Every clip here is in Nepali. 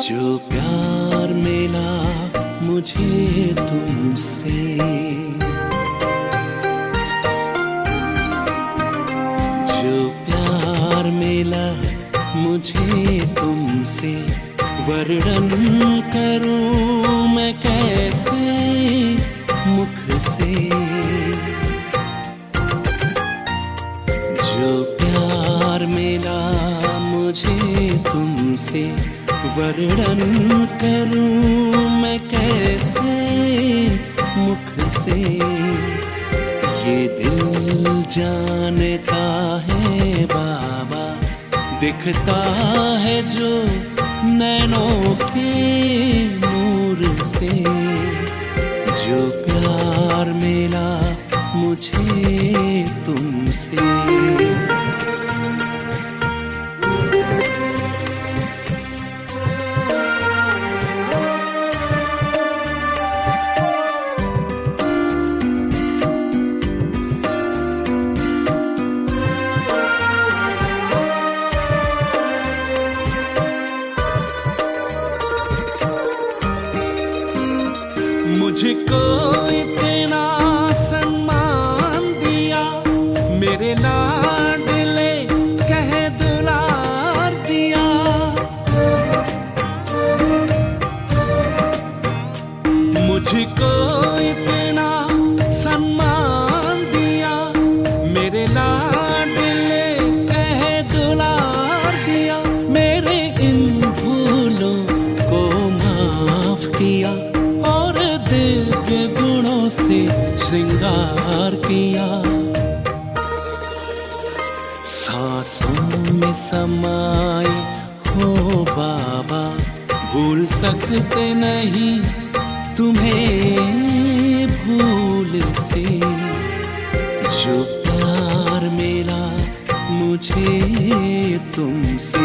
जो प्यार मिला मुझे तुमसे, जो प्यार मिला मुझे तुमसे, वर्णन करूं मैं कैसे मुख से। जो प्यार मिला मुझे तुमसे, वर्णन करूं मैं कैसे मुख से। ये दिल जानता है बाबा, दिखता है जो नैनों के नूर से। जो प्यार मिला मुझे तुमसे, मुझको इतना सम्मान दिया, मेरे लाडले कह दुलार दिया। मुझको इतना सम्मान दिया, मेरे लाडले कह दुलार दिया। मेरे इन भूलों को माफ किया, गुणों से श्रृंगार किया। सांसों में समाए हो बाबा, भूल सकते नहीं तुम्हें भूल से। जो प्यार मिला मुझे तुमसे,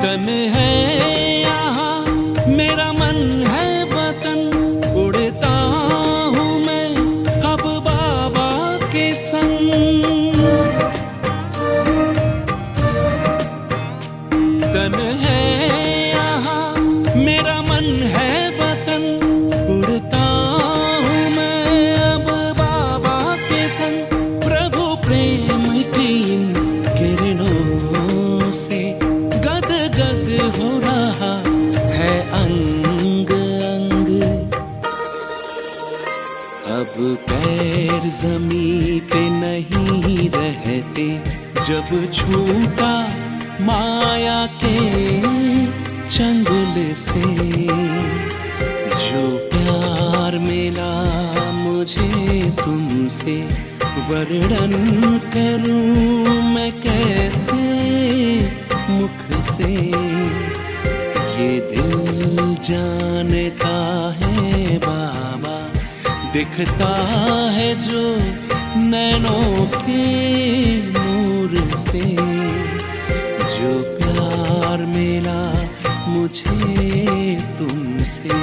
तन है यहाँ मेरा मन है वतन, उड़ता हूँ मैं अब बाबा के संग। तन है यहाँ मेरा मन है वतन, उड़ता हूँ मैं अब बाबा के संग। प्रभु प्रेम की इन किरणों से गद हो रहा है अंग अंग। अब पैर ज़मीं पे नहीं रहते, जब छूटा माया के चंगुल से। जो प्यार मिला मुझे तुमसे, वर्णन करूं मैं कैसे मुख से। ये दिल जानता है बाबा, दिखता है जो नैनों के नूर से। जो प्यार मिला मुझे तुमसे,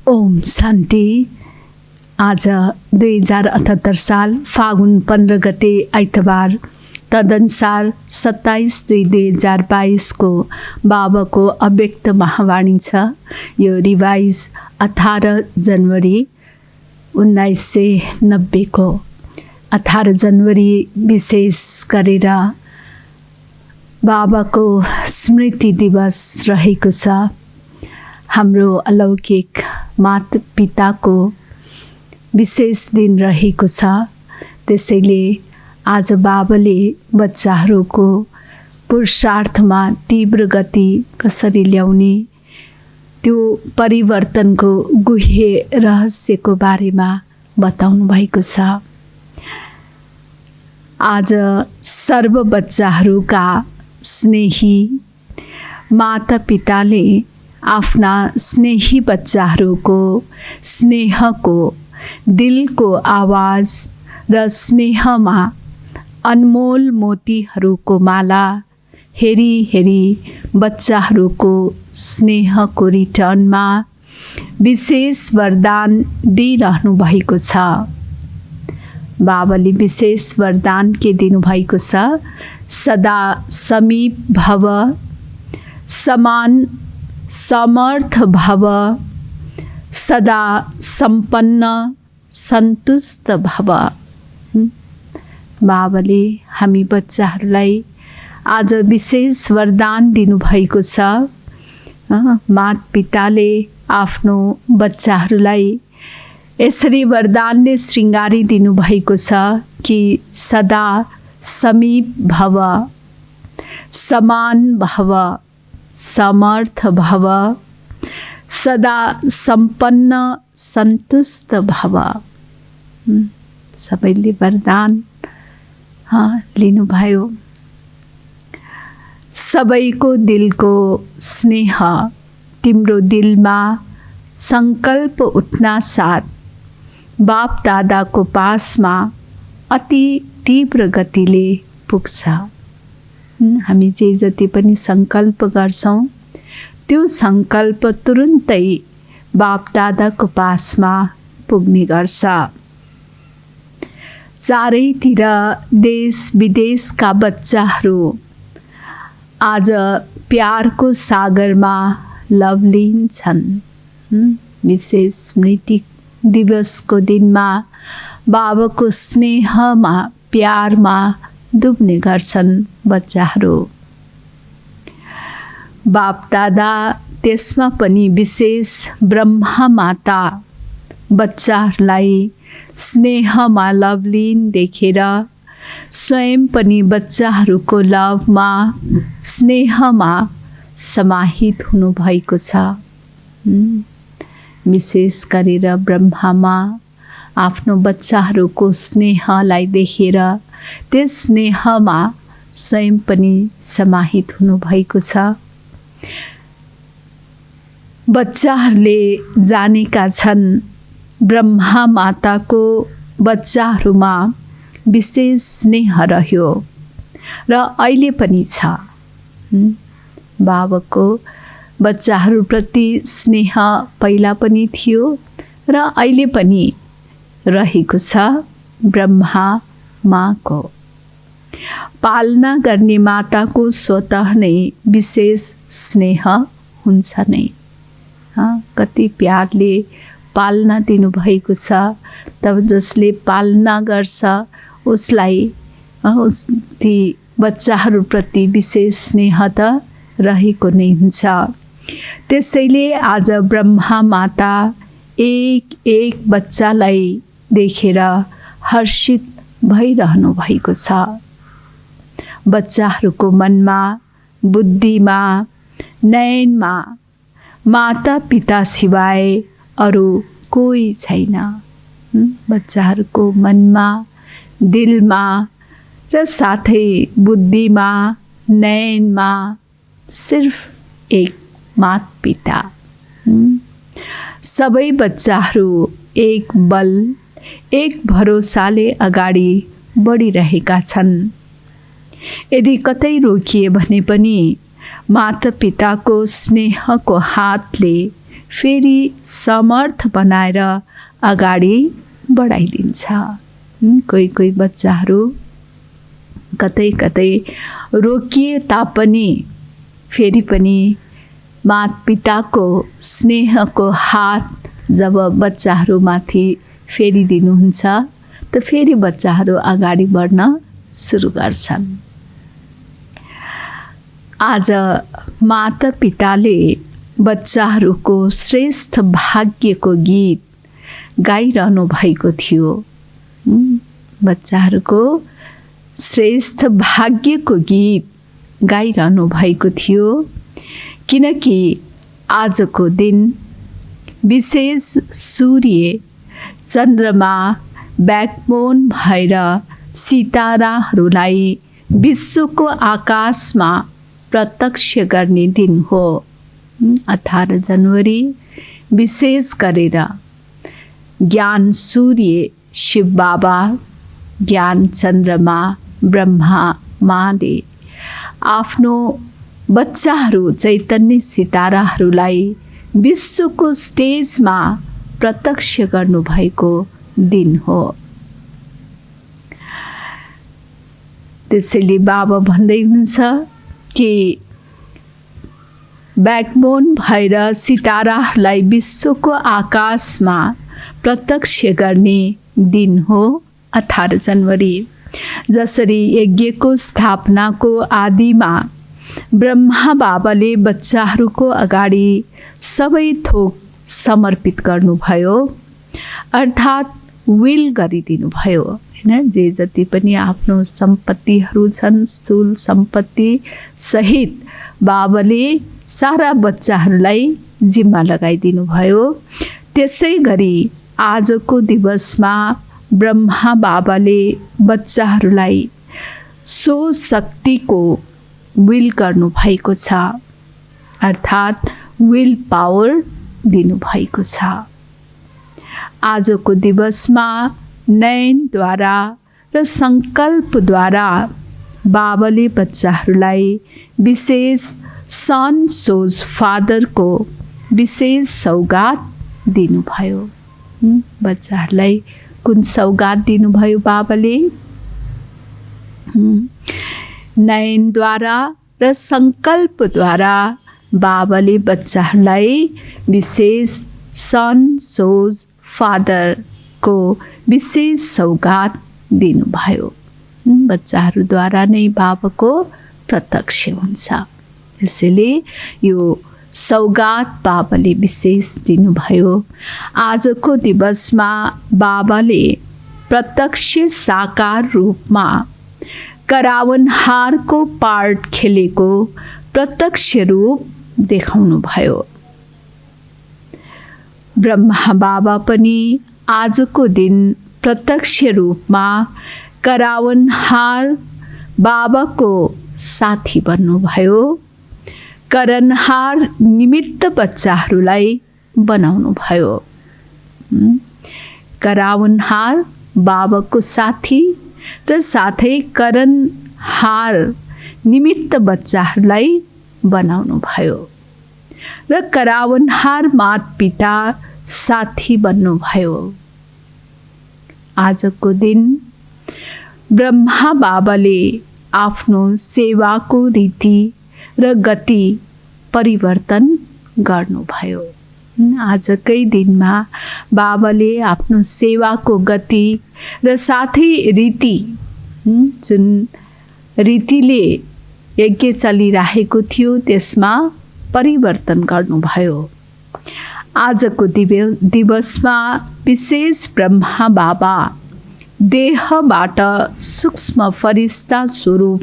ओम शान्ति। आज 2078 साल फागुन 15 गते आइतबार, तदनुसार 27/2/2022 को बाबाको अव्यक्त महावाणी छ। यो रिवाइज 18 जनवरी 1990 को। 18 जनवरी विशेष गरेर बाबाको स्मृति दिवस रहेको छ। हाम्रो अलौकिक माता पिताको विशेष दिन रहेको छ। त्यसैले आज बाबाले बच्चाहरूको पुरुषार्थमा तीव्र गति कसरी ल्याउने त्यो परिवर्तनको गुह्य रहस्यको बारेमा बताउनु भएको छ। आज सर्व बच्चाहरूका स्नेही मातापिताले आफ्ना स्नेही बच्चाहरूको स्नेहको दिलको आवाज र स्नेहमा अनमोल मोतीहरूको माला हेरी हेरी बच्चाहरूको स्नेहको रिटर्नमा विशेष वरदान दिइरहनु भएको छ। बाबाले विशेष वरदान के दिनुभएको छ? सदा समीप भव, समान समर्थ भव, सदा सम्पन्न सन्तुष्ट भव। बाबाले हामी बच्चाहरूलाई आज विशेष वरदान दिनुभएको छ। मातापिताले आफ्नो बच्चाहरूलाई यसरी वरदानले श्रृङ्गारी दिनुभएको छ कि सदा समीप भव, समान भव, समर्थ भव, सदा सम्पन्न सन्तुष्ट भव। सबैले वरदान लिनुभयो। सबैको दिलको स्नेह तिम्रो दिलमा सङ्कल्प उठ्ना साथ बाप दादाको पासमा अति तीव्र गतिले पुग्छ। हामी जे जति पनि सङ्कल्प गर्छौँ त्यो सङ्कल्प तुरुन्तै बाप दादाको पासमा पुग्ने गर्छ। चारैतिर देश विदेशका बच्चाहरू आज प्यारको सागरमा लवलीन छन्। विशेष स्मृति दिवसको दिनमा बाबाको स्नेहमा प्यारमा डुब्ने गर्छन् बच्चाहरू। बाप दादा त्यसमा पनि विशेष ब्रह्मा माता बच्चाहरूलाई स्नेहमा लवलीन देखेर स्वयं पनि बच्चाहरूको लभमा स्नेहमा समाहित हुनुभएको छ। विशेष गरेर ब्रह्मामा आफ्नो बच्चाहरूको स्नेहलाई देखेर त्यस स्नेहमा स्वयं पनि समाहित हुनुभएको छ। बच्चाहरूले जानेका छन् ब्रह्मा माताको बच्चाहरूमा विशेष स्नेह रह्यो र अहिले पनि छ। बाबाको बच्चाहरूप्रति स्नेह पहिला पनि थियो र अहिले पनि रहेको छ। ब्रह्मा माको पालना गर्ने माताको स्वतः नै विशेष स्नेह हुन्छ नै। कति प्यारले पालना दिनुभएको छ। तब जसले पालना गर्छ उसलाई ती बच्चाहरूप्रति विशेष स्नेह त रहेको नै हुन्छ। त्यसैले आज ब्रह्मा माता एक एक बच्चालाई देखेर हर्षित भइरहनु भएको छ। बच्चाहरूको मनमा, बुद्धिमा, नयनमा माता पिता सिवाय अरू कोही छैन। बच्चाहरूको मनमा, दिलमा र साथै बुद्धिमा, नयनमा सिर्फ एक माता पिता। सबै बच्चाहरू एक बल, एक भरोसाले अगाडि बढिरहेका छन्। यदि कतै रोकिए भने पनि माता पिताको स्नेहको हातले फेरि समर्थ बनाएर अगाडि बढाइदिन्छ। कोही कोही बच्चाहरू कतै कतै रोकिए तापनि फेरि पनि माता पिताको स्नेहको हात जब बच्चाहरूमाथि फेरिदिनुहुन्छ त फेरि बच्चाहरू अगाडि बढ्न सुरु गर्छन्। आज माता पिताले बच्चाहरूको श्रेष्ठ भाग्यको गीत गाइरहनु भएको थियो। बच्चाहरूको श्रेष्ठ भाग्यको गीत गाइरहनु भएको थियो, किनकि आजको दिन विशेष सूर्य चन्द्रमा ब्याकबोन भएर सिताराहरूलाई विश्वको आकाशमा प्रत्यक्ष गर्ने दिन हो। 18 जनवरी विशेष गरेर ज्ञान सूर्य शिव बाबा, ज्ञान चन्द्रमा ब्रह्मा माले आफ्नो बच्चाहरू चैतन्य सिताराहरूलाई विश्वको स्टेजमा प्रत्यक्ष गर्नुभएको दिन हो। त्यसैले बाबा भन्दै हुन्छ कि ब्याकबोन भएर सिताराहरूलाई विश्वको आकाशमा प्रत्यक्ष गर्ने दिन हो 18 जनवरी। जसरी यज्ञको स्थापनाको आदिमा ब्रह्मा बाबाले बच्चाहरूको अगाडि सबै थोक समर्पित गर्नुभयो, अर्थात् विल गरिदिनु भयो हैन। जे जति पनि आफ्नो सम्पत्तिहरू छन्, स्थूल सम्पत्ति सहित बाबाले सारा बच्चाहरूलाई जिम्मा लगाइदिनु भयो। त्यसै गरी आजको दिवसमा ब्रह्मा बाबाले बच्चाहरूलाई सो शक्तिको विल गर्नुभएको छ, अर्थात् विल पावर दिनुभएको छ। आजको दिवसमा नयनद्वारा र सङ्कल्पद्वारा बाबाले बच्चाहरूलाई विशेष सन सोज फादरको विशेष सौगात दिनुभयो। बच्चाहरूलाई कुन सौगात दिनुभयो बाबाले? नयनद्वारा र सङ्कल्पद्वारा बाबाले बच्चाहरूलाई विशेष सन सोज फादरको विशेष सौगात दिनुभयो। बच्चाहरूद्वारा नै बाबाको प्रत्यक्ष हुन्छ। त्यसैले यो सौगात बाबाले विशेष दिनुभयो। आजको दिवसमा बाबाले प्रत्यक्ष साकार रूपमा करावनहारको पार्ट खेलेको प्रत्यक्ष रूप देखाउनु भयो। ब्रह्मा बाबा पनि आजको दिन प्रत्यक्ष रूपमा करावनहार बाबाको साथी बन्नुभयो। करनहार निमित्त बच्चाहरूलाई बनाउनु भयो। करावनहार बाबाको साथी र साथै करनहार निमित्त बच्चाहरूलाई बनाउनु भयो र करावनहार माता पिता साथी बन्नुभयो। आजको दिन ब्रह्मा बाबाले आफ्नो सेवाको रीति र गति परिवर्तन गर्नुभयो। आजकै दिनमा बाबाले आफ्नो सेवाको गति र साथै रीति, जुन रीतिले यज्ञ चलिरहेको थियो त्यसमा परिवर्तन गर्नुभयो। आजको दिवसमा विशेष ब्रह्मा बाबा देहबाट सूक्ष्म फरिस्ता स्वरूप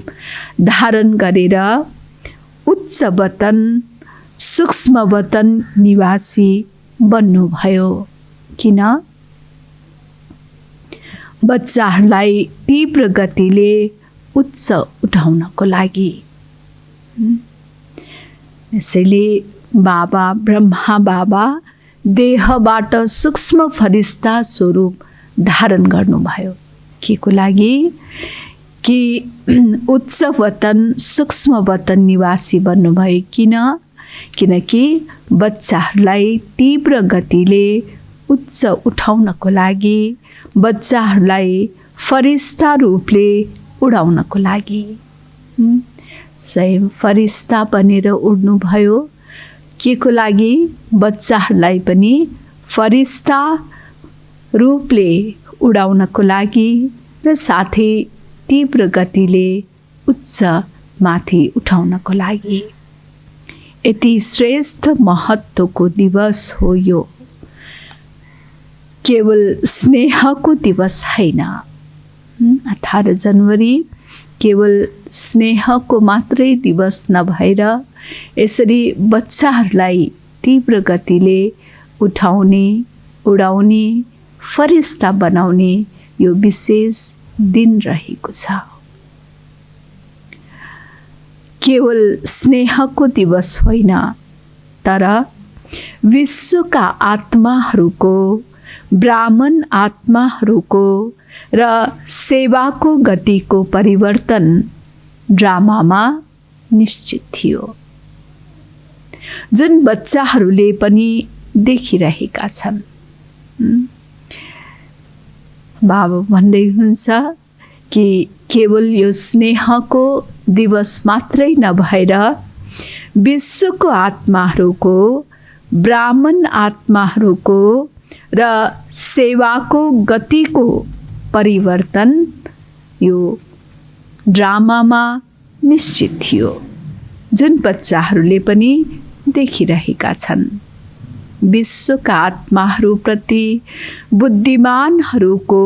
धारण गरेर उच्च वतन सूक्ष्म वतन निवासी बन्नुभयो। किन? बच्चाहरूलाई तीव्र गतिले उच्च उठाउनको लागि। यसैले बाबा ब्रह्मा बाबा देहबाट सूक्ष्म फरिस्ता स्वरूप धारण गर्नुभयो। के को लागि? कि उच्च वतन सूक्ष्म वतन निवासी बन्नुभयो। किन? किनकि बच्चाहरूलाई तीव्र गतिले उच्च उठाउनको लागि, बच्चाहरूलाई फरिस्ता रूपले उडाउनको लागि। स्वयं फरिस्ता बनेर उड्नुभयो। के को लागि? बच्चाहरूलाई पनि फरिस्ता रूपले उडाउनको लागि र साथै तीव्र गतिले उच्च माथि उठाउनको लागि। यति श्रेष्ठ महत्त्वको दिवस हो यो। केवल स्नेहको दिवस होइन। 18 जनवरी केवल स्नेहको मात्रै दिवस नभएर यसरी बच्चाहरूलाई तीव्र गतिले उठाउने, उडाउने, फरिस्ता बनाउने यो विशेष दिन रहेको छ। केवल स्नेहको दिवस होइन, तर विश्वका आत्माहरूको, ब्राह्मण आत्माहरूको र सेवाको गतिको परिवर्तन ड्रामामा निश्चित थियो, जुन बच्चाहरूले पनि देखिरहेका छन्। बाबा भन्दै हुनुहुन्छ कि केवल यो स्नेहको दिवस मात्रै नभएर विश्वको आत्माहरूको, ब्राह्मण आत्माहरूको र सेवाको गतिको परिवर्तन यो ड्रामामा निश्चित थियो, जुन बच्चाहरूले पनि देखिरहेका छन्। विश्वका आत्माहरूप्रति बुद्धिमानहरूको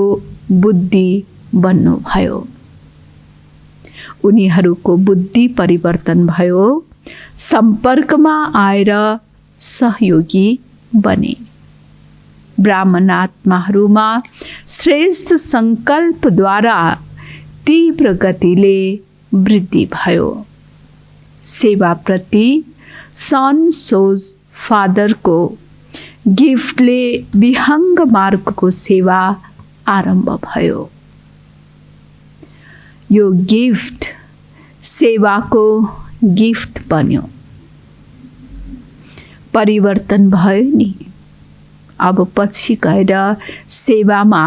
बुद्धि बन्नुभयो, उनीहरूको बुद्धि परिवर्तन भयो, सम्पर्कमा आएर सहयोगी बने। ब्राह्मण आत्माहरूमा श्रेष्ठ सङ्कल्पद्वारा तीव्र गतिले वृद्धि भयो। सेवाप्रति सन सोज फादरको गिफ्टले विहङ्ग मार्गको सेवा आरम्भ भयो। यो गिफ्ट सेवाको गिफ्ट बन्यो, परिवर्तन भयो नि। अब पछि गएर सेवामा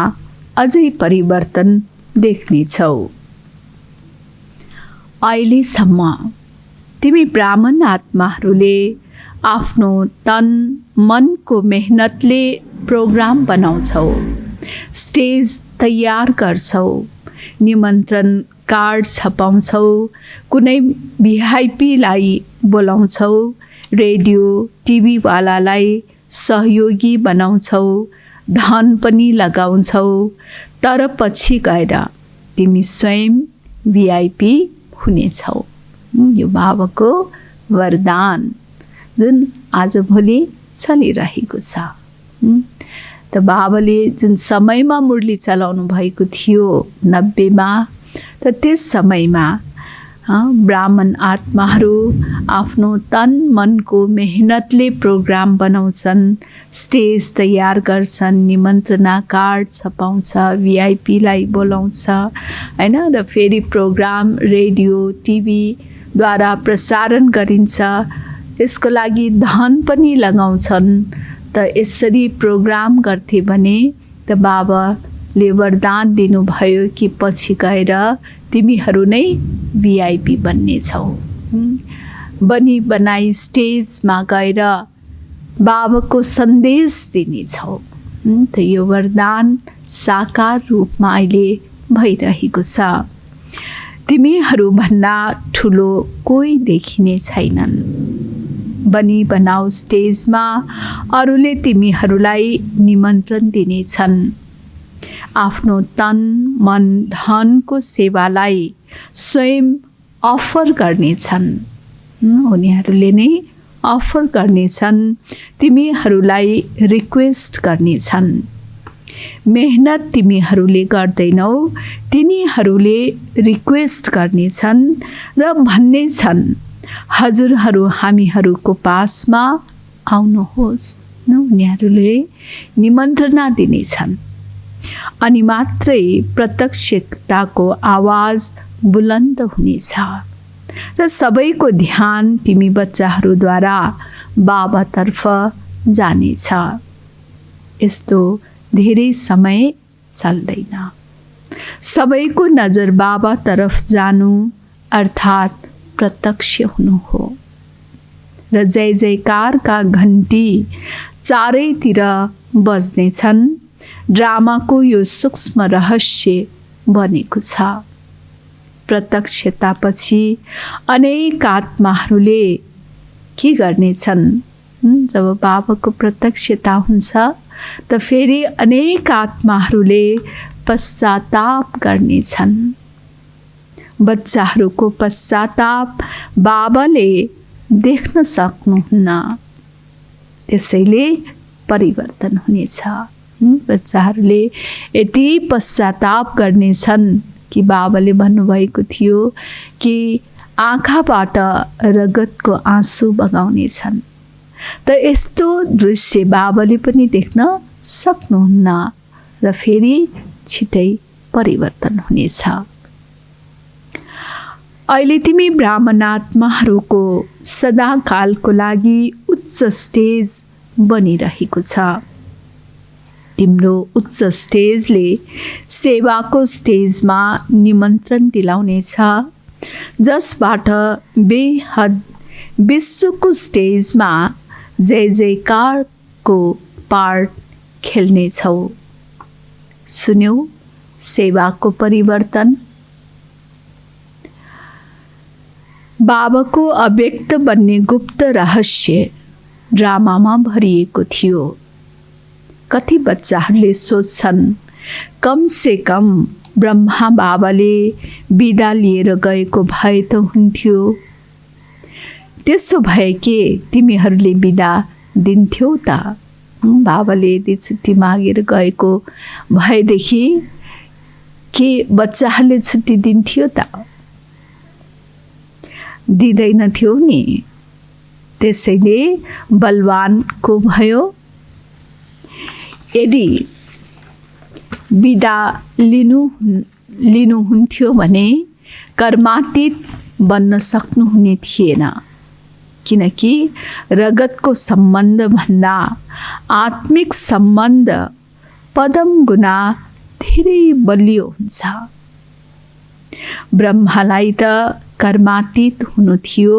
अझै परिवर्तन देख्नेछौ। अहिलेसम्म तिमी ब्राह्मण आत्माहरूले आफ्नो तन मनको मेहनतले प्रोग्राम बनाउँछौ, स्टेज तयार गर्छौ, निमन्त्रण कार्ड छपाउँछौ, कुनै भिआइपीलाई बोलाउँछौ, रेडियो टिभीवालालाई सहयोगी बनाउँछौ, धन पनि लगाउँछौ, तर पछि गएर तिमी स्वयं भिआइपी हुनेछौ। यो बाबाको वरदान जुन आजभोलि चलिरहेको छ। त बाबाले जुन समयमा मुरली चलाउनु भएको थियो 90मा, त त्यस समयमा ब्राह्मण आत्माहरू आफ्नो तन मनको मेहनतले प्रोग्राम बनाउँछन्, स्टेज तयार गर्छन्, निमन्त्रणा कार्ड छपाउँछ, भिआइपीलाई बोलाउँछ हैन, र फेरि प्रोग्राम रेडियो टिभीद्वारा प्रसारण गरिन्छ, त्यसको लागि धन पनि लगाउँछन्। त यसरी प्रोग्राम गर्थे भने त बाबाले वरदान दिनुभयो कि पछि गएर तिमीहरू नै भिआइपी बन्नेछौ। बनी बनाई स्टेजमा गएर बाबाको सन्देश दिनेछौ। त यो वरदान साकार रूपमा अहिले भइरहेको छ। तिमीहरू भन्दा ठुलो कोही देखिने छैनन्। बनी बनाऊ स्टेजमा अरूले तिमीहरूलाई निमन्त्रण दिनेछन्। आफ्नो तन मन धनको सेवालाई स्वयं अफर गर्नेछन्। उनीहरूले नै अफर गर्नेछन्, तिमीहरूलाई रिक्वेस्ट गर्नेछन्। मेहनत तिमीहरूले गर्दैनौ, तिनीहरूले रिक्वेस्ट गर्नेछन् र भन्नेछन्, हजुरहरू हामीहरूको पासमा आउनुहोस्। उनीहरूले निमन्त्रणा दिनेछन्। अनि मात्रै प्रत्यक्षताको आवाज बुलन्द हुनेछ र सबैको ध्यान तिमी बच्चाहरूद्वारा बाबातर्फ जानेछ। यस्तो धेरै समय चल्दैन। सबैको नजर बाबातर्फ जानु अर्थात् प्रत्यक्ष हुनु हो। र जय जयकारका घन्टी चारैतिर बज्नेछन्। ड्रामाको यो सूक्ष्म रहस्य बनेको छ। प्रत्यक्षतापछि अनेक आत्माहरूले के गर्नेछन्? जब बाबाको प्रत्यक्षता हुन्छ त फेरि अनेक आत्माहरूले पश्चाताप गर्नेछन्। बच्चाहरूको पश्चाताप बाबाले देख्न सक्नुहुन्न। त्यसैले परिवर्तन हुनेछ। बच्चाहरूले यति पश्चाताप गर्नेछन् कि बाबाले भन्नुभएको थियो कि आँखाबाट रगतको आँसु बगाउनेछन्। त यस्तो दृश्य बाबाले पनि देख्न सक्नुहुन्न र फेरि छिटै परिवर्तन हुनेछ। अहिले तिमी ब्राह्मण आत्माहरूको सदाकालको लागि उच्च स्टेज बनिरहेको छ। तिम्रो उच्च स्टेजले सेवाको स्टेजमा निमन्त्रण दिलाउनेछ, जसबाट बेहद विश्वको स्टेजमा जय जयकारको पार्ट खेल्नेछौ। सुन्यौ सेवाको परिवर्तन। बाबाको अव्यक्त बन्ने गुप्त रहस्य ड्रामामा भरिएको थियो। कति बच्चाहरूले सोच्छन् कम से कम ब्रह्मा बाबाले बिदा लिएर गएको भए त हुन्थ्यो। त्यसो भए के तिमीहरूले बिदा दिन्थ्यौ त? बाबाले यदि छुट्टी मागेर गएको भएदेखि के बच्चाहरूले छुट्टी दिन्थ्यो त? दिँदैनथ्यो नि। त्यसैले बलवान को भयो? यदि बिदा लिनुहुन्थ्यो भने कर्मातीत बन्न सक्नुहुने थिएन, किनकि रगतको सम्बन्ध भन्दा आत्मिक सम्बन्ध पदम गुना धेरै बलियो हुन्छ। ब्रह्मालाई त कर्मातीत हुनु थियो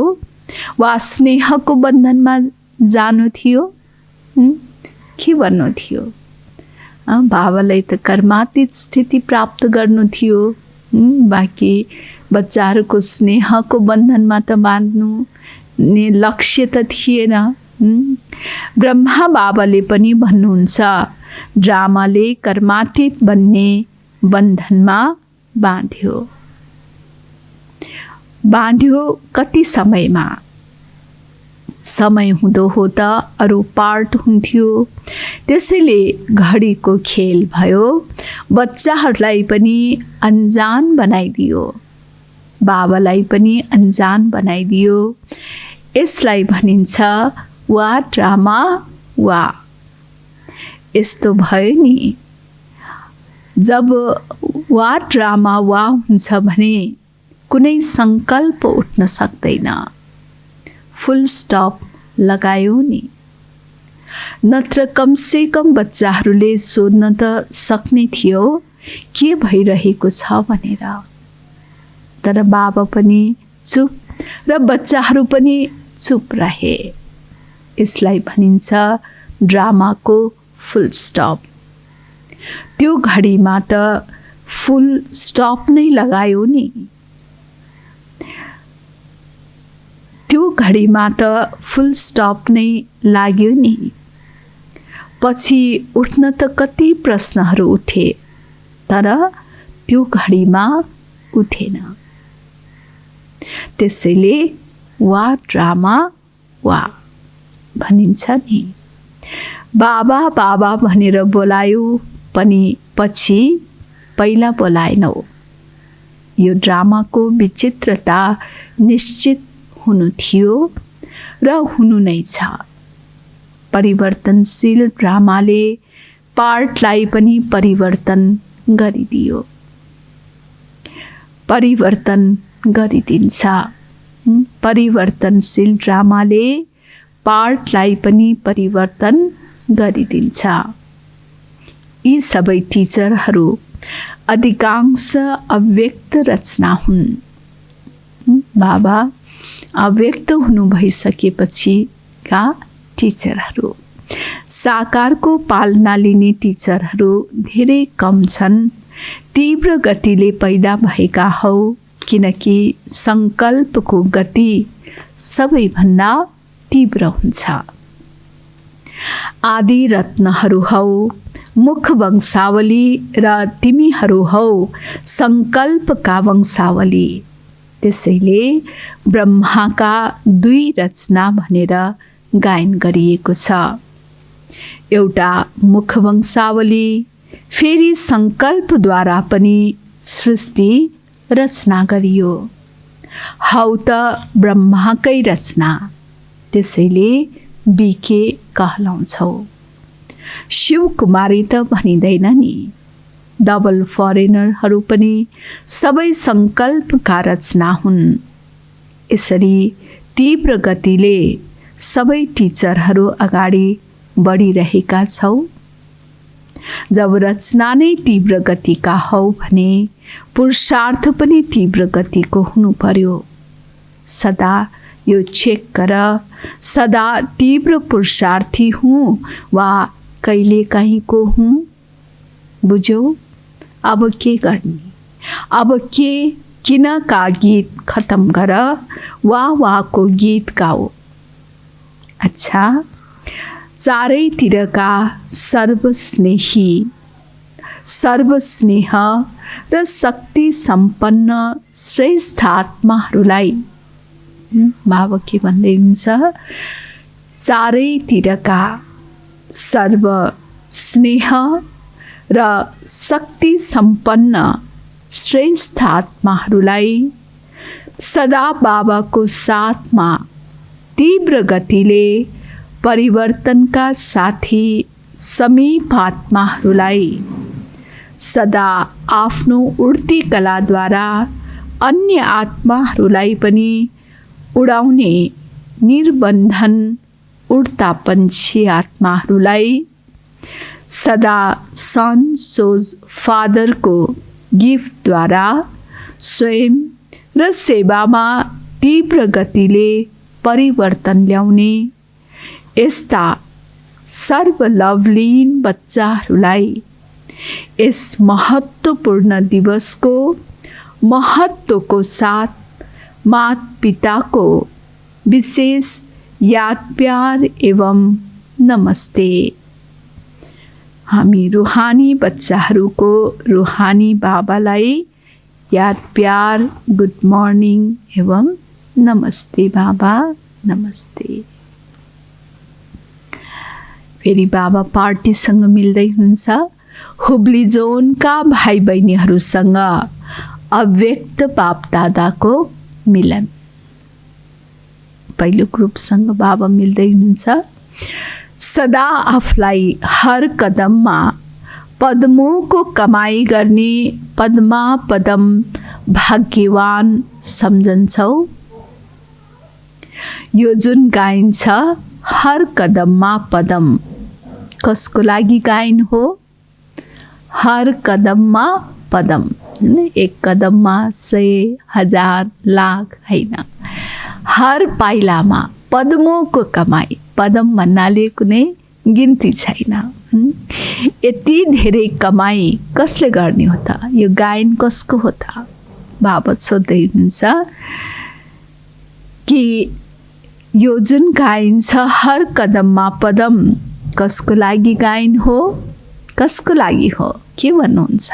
वा स्नेहको बन्धनमा जानु थियो, के भन्नु थियो? बाबालाई त कर्मातीत स्थिति प्राप्त गर्नु थियो। बाँकी बच्चाहरूको स्नेहको बन्धनमा त बाँध्नु ने लक्ष्य त थिएन। ब्रह्मा बाबाले पनि भन्नुहुन्छ ड्रामाले कर्मातीत बन्ने बन्धनमा बाँध्यो कति समयमा? समय हुँदो हो त अरू पार्ट हुन्थ्यो। त्यसैले घडीको खेल भयो, बच्चाहरूलाई पनि अनजान बनाइदियो, बाबालाई पनि अनजान बनाइदियो। यसलाई भनिन्छ वा ड्रामा वा। यस्तो भयो नि, जब वा ड्रामा वा हुन्छ भने कुनै सङ्कल्प उठ्न सक्दैन। फुल स्टप लगायो नि। नत्र कम से कम बच्चाहरूले सोध्न त सक्ने थियो के भइरहेको छ भनेर। तर बाबा पनि चुप र बच्चाहरू पनि चुप रहे। यसलाई भनिन्छ ड्रामाको फुल स्टप। त्यो घडीमा त फुल स्टप नै लगायो नि। त्यो घडीमा त फुल स्टप नै लाग्यो नि। पछि उठ्न त कति प्रश्नहरू उठे, तर त्यो घडीमा उठेन। त्यसैले वा ड्रामा वा भनिन्छ नि। बाबा बाबा भनेर बोलायो पनि पछि पहिला बोलाएनौ। यो ड्रामाको विचित्रता निश्चित हुनु थियो र हुनु नै छ। परिवर्तनशील ड्रामाले पार्टलाई पनि परिवर्तन गरिदियो, परिवर्तन गरिदिन्छ। परिवर्तनशील ड्रामाले पार्टलाई पनि परिवर्तन गरिदिन्छ। यी सबै टिचरहरू अधिकांश अव्यक्त रचना हुन्। बाबा अव्यक्त हुनु भइसकेपछिका टिचरहरू। साकारको पालना लिने टिचरहरू धेरै कम छन्। तीव्र गतिले पैदा भएका हौ, किनकि सङ्कल्पको गति सबैभन्दा तीव्र हुन्छ। आदि रत्नहरू हौ, मुख वंशावली र तिमीहरू हौ सङ्कल्पका वंशावली। त्यसैले ब्रह्माका 2 रचना भनेर गायन गरिएको छ। एउटा मुख वंशावली, फेरि सङ्कल्पद्वारा पनि सृष्टि रचना गरियो। हौ त ब्रह्माकै रचना, त्यसैले बीके कहलाउँछौ। शिवकुमारी त भनिँदैन नि। डबल फरेनरहरू पनि सबै सङ्कल्पका रचना हुन्। यसरी तीव्र गतिले सबै टिचरहरू अगाडि बढिरहेका छौ। जब रचना नै तीव्र गतिका हौ भने पुरुषार्थ पनि तीव्र गतिको हुनु पर्यो। सदा यो चेक गर, सदा तीव्र पुरुषार्थी हुँ वा कहिले कहीँको हुँ। बुझ्यौ? अब के गर्ने? अब के किन का गीत खत्म गर, वाहको गीत गाओ। अच्छा, चारैतिरका सर्वस्नेही, सर्वस्नेह र शक्ति सम्पन्न श्रेष्ठ आत्माहरूलाई बाबा के भन्दै हुनुहुन्छ? चारैतिरका सर्वस्नेह र शक्ति सम्पन्न श्रेष्ठ आत्माहरूलाई सदा बाबाको साथमा तीव्र गतिले परिवर्तनका साथी समीप आत्माहरूलाई सदा आफ्नो उड्ती कलाद्वारा अन्य आत्माहरूलाई पनि उडाउने निर्बन्धन उड्ता पन्छी आत्माहरूलाई सदा सन सोज फादरको गिफ्टद्वारा स्वयं र सेवामा तीव्र गतिले परिवर्तन ल्याउने यस्ता सर्वलवलीन बच्चाहरूलाई यस महत्त्वपूर्ण दिवसको महत्त्वको साथ माता पिताको विशेष याद प्यार एवं नमस्ते। हामी रुहानी बच्चाहरूको रुहानी बाबालाई याद प्यार, गुड मर्निङ एवं नमस्ते बाबा, नमस्ते। फेरि बाबा पार्टीसँग मिल्दै हुन्छ। हुबली जोनका भाइ बहिनीहरूसँग अव्यक्त बाप दादाको मिलन। पहिलो ग्रुपसँग बाबा मिल्दै हुनुहुन्छ। सदा आफूलाई हर कदममा पद्मोको कमाई गर्ने पद्मा पदम भाग्यवान सम्झन्छौ। यो जुन गाइन्छ हर कदममा पदम, कसको लागि गायन हो? हर कदममा पदम। एक कदममा 100, 1000, लाख होइन, हर पाइलामा पद्मोको कमाई। पदम भन्नाले कुनै गिन्ती छैन। यति धेरै कमाई कसले गर्ने हो त? यो गायन कसको हो त? बाबा सोध्दै हुनुहुन्छ कि यो जुन गाइन्छ हर कदममा पदम कसको लागि गायन हो? कसको लागि हो? के भन्नुहुन्छ?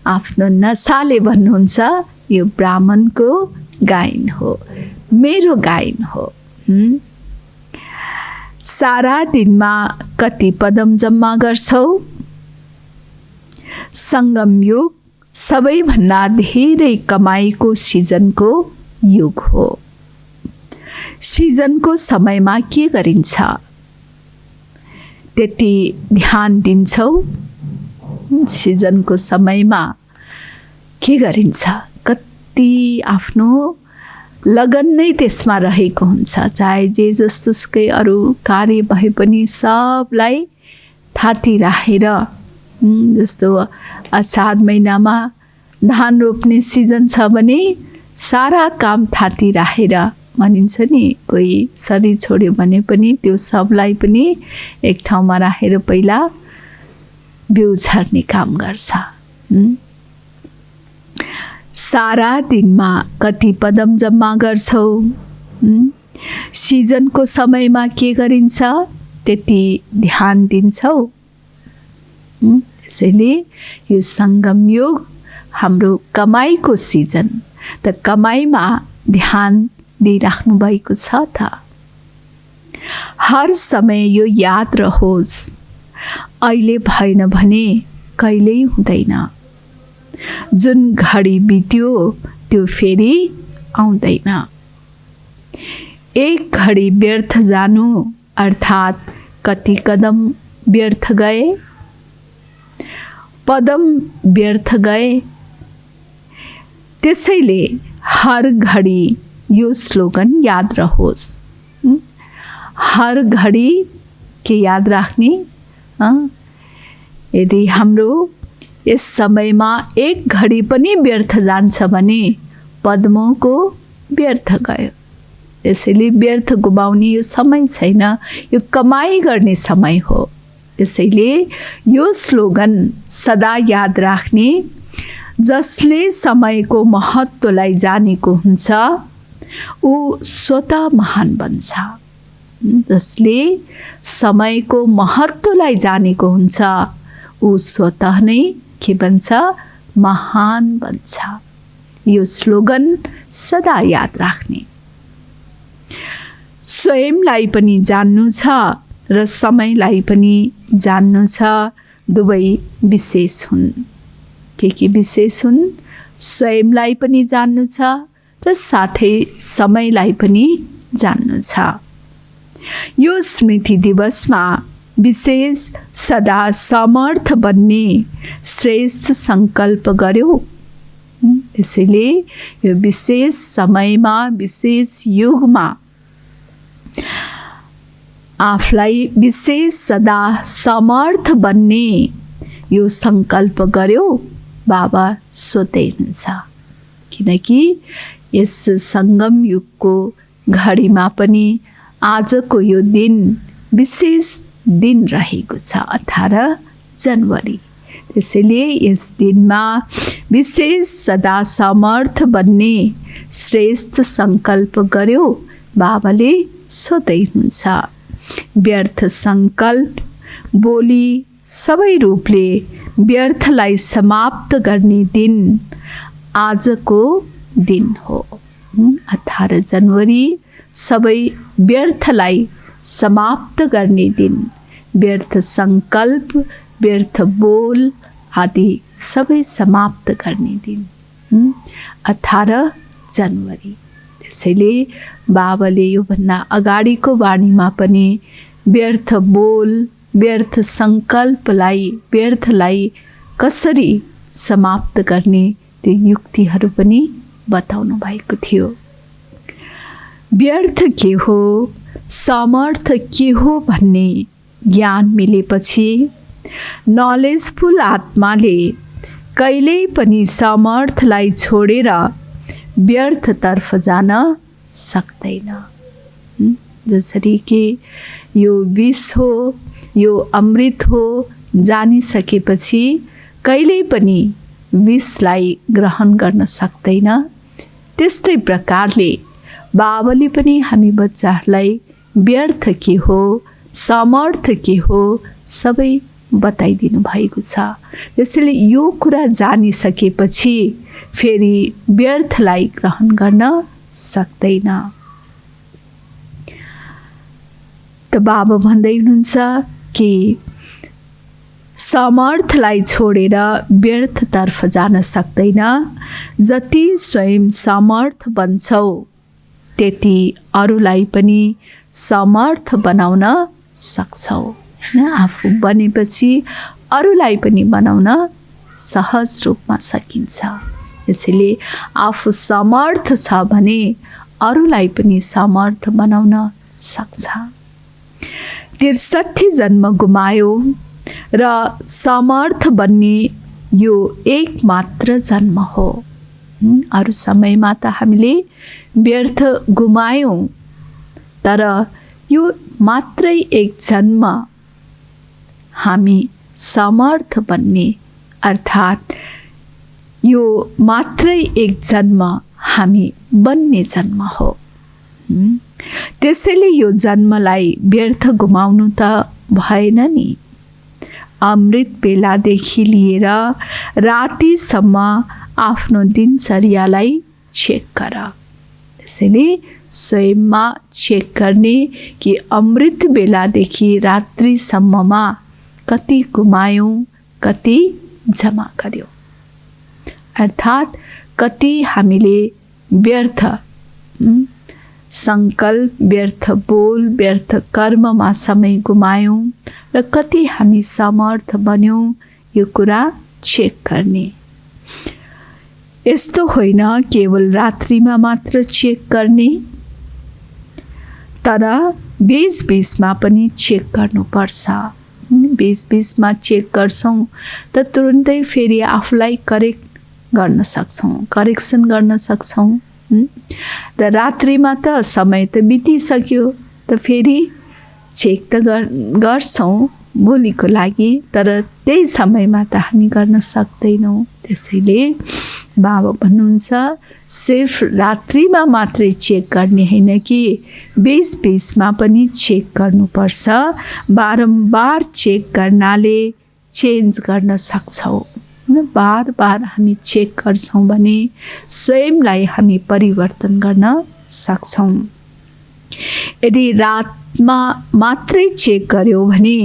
आफ्नो नसाले भन्नुहुन्छ यो ब्राह्मणको गायन हो, मेरो गायन हो। सारा दिनमा कति पदम जम्मा गर्छौ? सङ्गम युग सबैभन्दा धेरै कमाईको सिजनको युग हो। सिजनको समयमा के गरिन्छ? त्यति ध्यान दिन्छौ? सिजनको समयमा के गरिन्छ? कति आफ्नो लगन नै त्यसमा रहेको हुन्छ। चाहे जे जस्तोसुकै अरू कार्य भए पनि सबलाई थाती राखेर, जस्तो असार महिनामा धान रोप्ने सिजन छ भने सारा काम थाती राखेर भनिन्छ नि, कोही शरीर छोड्यो भने पनि त्यो सबलाई पनि एक ठाउँमा राखेर पहिला बिउ छर्ने काम गर्छ। सारा दिनमा कति पदम जम्मा गर्छौ? सिजनको समयमा के गरिन्छ? त्यति ध्यान दिन्छौ? त्यसैले यो सङ्गम युग हाम्रो कमाइको सिजन, त कमाइमा ध्यान दिइराख्नु भएको छ त? हर समय यो याद रहोस्, अहिले भएन भने कहिल्यै हुँदैन। जुन घडी बित्यो त्यो फेरि आउँदैन। एक घडी व्यर्थ जानु अर्थात् कति कदम व्यर्थ गए, पदम व्यर्थ गए। त्यसैले हर घडी यो स्लोगन याद रहोस्। हर घडी के याद राख्ने? यदि हाम्रो यस समयमा एक घडी पनि व्यर्थ जान्छ भने पद्मको व्यर्थ गयो। त्यसैले व्यर्थ गुमाउने यो समय छैन, यो कमाई गर्ने समय हो। त्यसैले यो स्लोगन सदा याद राख्ने। जसले समयको महत्त्वलाई जानेको हुन्छ ऊ स्वतः महान बन्छ। जसले समयको महत्त्वलाई जानेको हुन्छ ऊ स्वतः नै के बन्छ? महान बन्छ। यो स्लोगन सदा याद राख्ने। स्वयंलाई पनि जान्नु छ र समयलाई पनि जान्नु छ। दुवै विशेष हुन्। के विशेष हुन्? स्वयंलाई पनि जान्नु छ र साथै समयलाई पनि जान्नु छ। यो स्मृति दिवसमा विशेष सदा समर्थ बन्ने श्रेष्ठ सङ्कल्प गर्यो। त्यसैले यो विशेष समयमा, विशेष युगमा आफूलाई विशेष सदा समर्थ बन्ने यो सङ्कल्प गर्यो। बाबा सोध्दै हुनुहुन्छ, किनकि यस सङ्गम युगको घडीमा पनि आजको यो दिन विशेष दिन रहेको छ, 18 जनवरी। त्यसैले यस दिनमा विशेष सदा समर्थ बन्ने श्रेष्ठ सङ्कल्प गर्यो। बाबाले सोध्दै हुनुहुन्छ। व्यर्थ सङ्कल्प, बोली सबै रूपले व्यर्थलाई समाप्त गर्ने दिन आजको दिन हो। 18 जनवरी सबै व्यर्थलाई समाप्त गर्ने दिन। व्यर्थ सङ्कल्प, व्यर्थ बोल आदि सबै समाप्त गर्ने दिन 18 जनवरी। त्यसैले बाबाले योभन्दा अगाडिको वाणीमा पनि व्यर्थ बोल, व्यर्थ सङ्कल्पलाई, व्यर्थलाई कसरी समाप्त गर्ने त्यो युक्तिहरू पनि बताउनु भएको थियो। व्यर्थ के हो, समर्थ के हो भन्ने ज्ञान मिलेपछि नलेजफुल आत्माले कहिल्यै पनि समर्थलाई छोडेर व्यर्थतर्फ जान सक्दैन। जसरी कि यो विष हो, यो अमृत हो, जानिसकेपछि कहिल्यै पनि विषलाई ग्रहण गर्न सक्दैन। त्यस्तै प्रकारले बाबाले पनि हामी बच्चाहरूलाई व्यर्थ के हो, समर्थ के हो सबै बताइदिनु भएको छ। त्यसैले यो कुरा जानिसकेपछि फेरि व्यर्थलाई ग्रहण गर्न सक्दैन। त बाबा भन्दै हुनुहुन्छ कि समर्थलाई छोडेर व्यर्थतर्फ जान सक्दैन। जति स्वयं समर्थ बन्छौ त्यति अरूलाई पनि समर्थ बनाउन सक्छौ। आफू बनेपछि अरूलाई पनि बनाउन सहज रूपमा सकिन्छ। यसैले आफू समर्थ छ भने अरूलाई पनि समर्थ बनाउन सक्छ। 63 जन्म गुमायो र समर्थ बन्ने यो एक मात्र जन्म हो। अरू समयमा त हामीले व्यर्थ गुमायौँ, तर यो मात्रै एक जन्म हामी समर्थ बन्ने, अर्थात् यो मात्रै एक जन्म हामी बन्ने जन्म हो। त्यसैले यो जन्मलाई व्यर्थ गुमाउनु त भएन नि। अमृत बेलादेखि लिएर रातिसम्म आफ्नो दिनचर्यालाई चेक गर। त्यसैले स्वयंमा चेक गर्ने कि अमृत बेलादेखि रात्रिसम्ममा कति गुमायौँ, कति जमा गर्यौँ, अर्थात् कति हामीले व्यर्थ सङ्कल्प, व्यर्थ बोल, व्यर्थ कर्ममा समय गुमायौँ र कति हामी समर्थ बन्यौँ, यो कुरा चेक गर्ने। यस्तो होइन केवल रात्रिमा मात्र चेक गर्ने, तर बीच-बीचमा पनि चेक गर्नुपर्छ। बीच-बीचमा चेक गर्छौँ त तुरुन्तै फेरि आफूलाई करेक्सन गर्न सक्छौँ। र रात्रिमा त समय त बितिसक्यो, त फेरि चेक त गर्छौँ भोलिको लागि, तर त्यही समयमा त हामी गर्न सक्दैनौँ। त्यसैले बाबा भन्नुहुन्छ सिर्फ रात्रिमा मात्रै चेक गर्ने होइन कि बीच-बीचमा पनि चेक गर्नुपर्छ। बारम्बार चेक गर्नाले चेन्ज गर्न सक्छौँ। बार बार हामी चेक गर्छौँ भने स्वयंलाई हामी परिवर्तन गर्न सक्छौँ। यदि रातमा मात्रै चेक गर्यो भने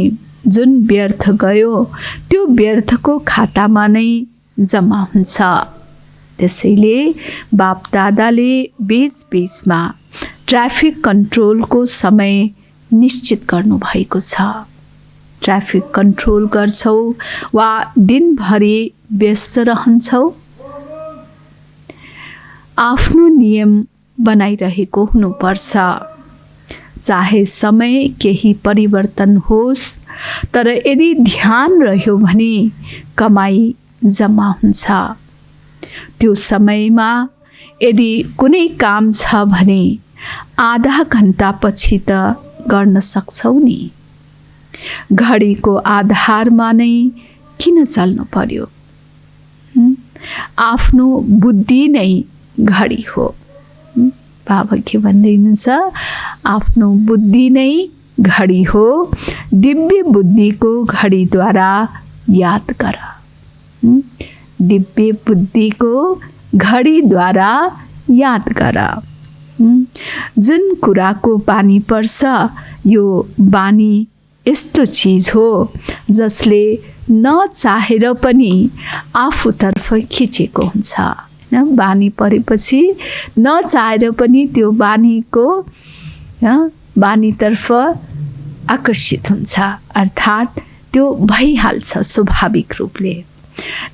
जुन व्यर्थ गयो त्यो व्यर्थको खातामा नै जम्मा हुन्छ। त्यसैले बाप दादाले बीच-बीचमा ट्राफिक कन्ट्रोलको समय निश्चित गर्नुभएको छ। ट्राफिक कन्ट्रोल गर्छौ वा दिनभरि व्यस्त रहन्छौ, आफ्नो नियम बनाइरहेको हुनुपर्छ। चाहे समय केही परिवर्तन होस्, तर यदि ध्यान रह्यो भने कमाई जम्मा हुन्छ। त्यो समयमा यदि कुनै काम छ भने आधा घण्टा पछि त गर्न सक्छौ नि। घडीको आधारमा नै किन चल्नु पर्यो? आफ्नो बुद्धि नै घडी हो। बाबा के भन्दै हुनुहुन्छ? आफ्नो बुद्धि नै घडी हो। दिव्य बुद्धिको घडीद्वारा याद गर। दिव्य बुद्धिको घडीद्वारा याद गर। जुन कुराको बानी पर्छ, यो बानी यस्तो चीज हो जसले नचाहेर पनि आफूतर्फ खिचेको हुन्छ। बानी परेपछि नचाहेर पनि त्यो बानीतर्फ आकर्षित हुन्छ, अर्थात् त्यो भइहाल्छ स्वाभाविक रूपले।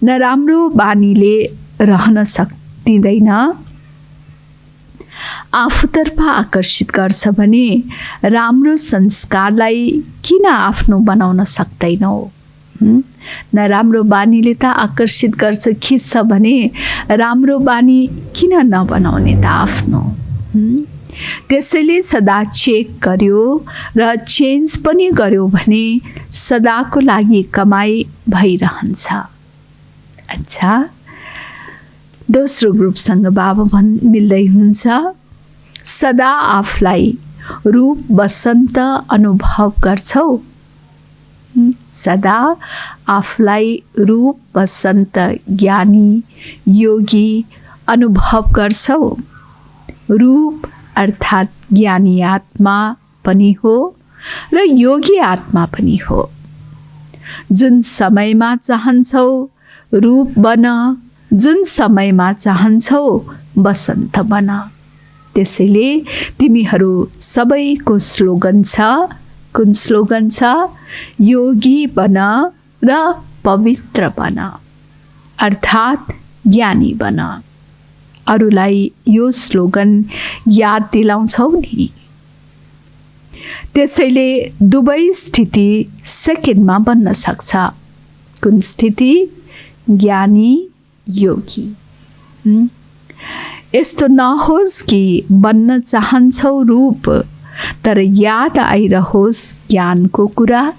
नराम्रो बानीले रहन सक्दिँदैन, आफूतर्फ आकर्षित गर्छ भने राम्रो संस्कारलाई किन आफ्नो बनाउन सक्दैनौ? नराम्रो बानीले त आकर्षित गर्छ, खिच्छ भने राम्रो बानी किन नबनाउने त आफ्नो? त्यसैले सदा चेक गर्यो र चेन्ज पनि गर्यो भने सदाको लागि कमाई भइरहन्छ। अच्छा, दोस्रो ग्रुपसँग बाबा मिल्दै हुन्छ। सदा आफूलाई रूप बसन्त अनुभव गर्छौ। सदा आफूलाई रूप बसन्त ज्ञानी योगी अनुभव गर्छौ। रूप अर्थात् ज्ञानी आत्मा पनि हो र योगी आत्मा पनि हो। जुन समयमा चाहन्छौ रूप बन, जुन समयमा चाहन्छौ बसन्त बन। त्यसैले तिमीहरू सबैको स्लोगन छ। कुन स्लोगन छ? योगी बन र पवित्र बन, अर्थात् ज्ञानी बन। अरूलाई यो स्लोगन याद दिलाउँछौ नि। त्यसैले दुवै स्थिति सेकेन्डमा बन्न सक्छ। कुन स्थिति? ज्ञानी योगी। यस्तो नहोस् कि बन्न चाहन्छौ रूप तर याद आइरहोस् ज्ञानको कुरा।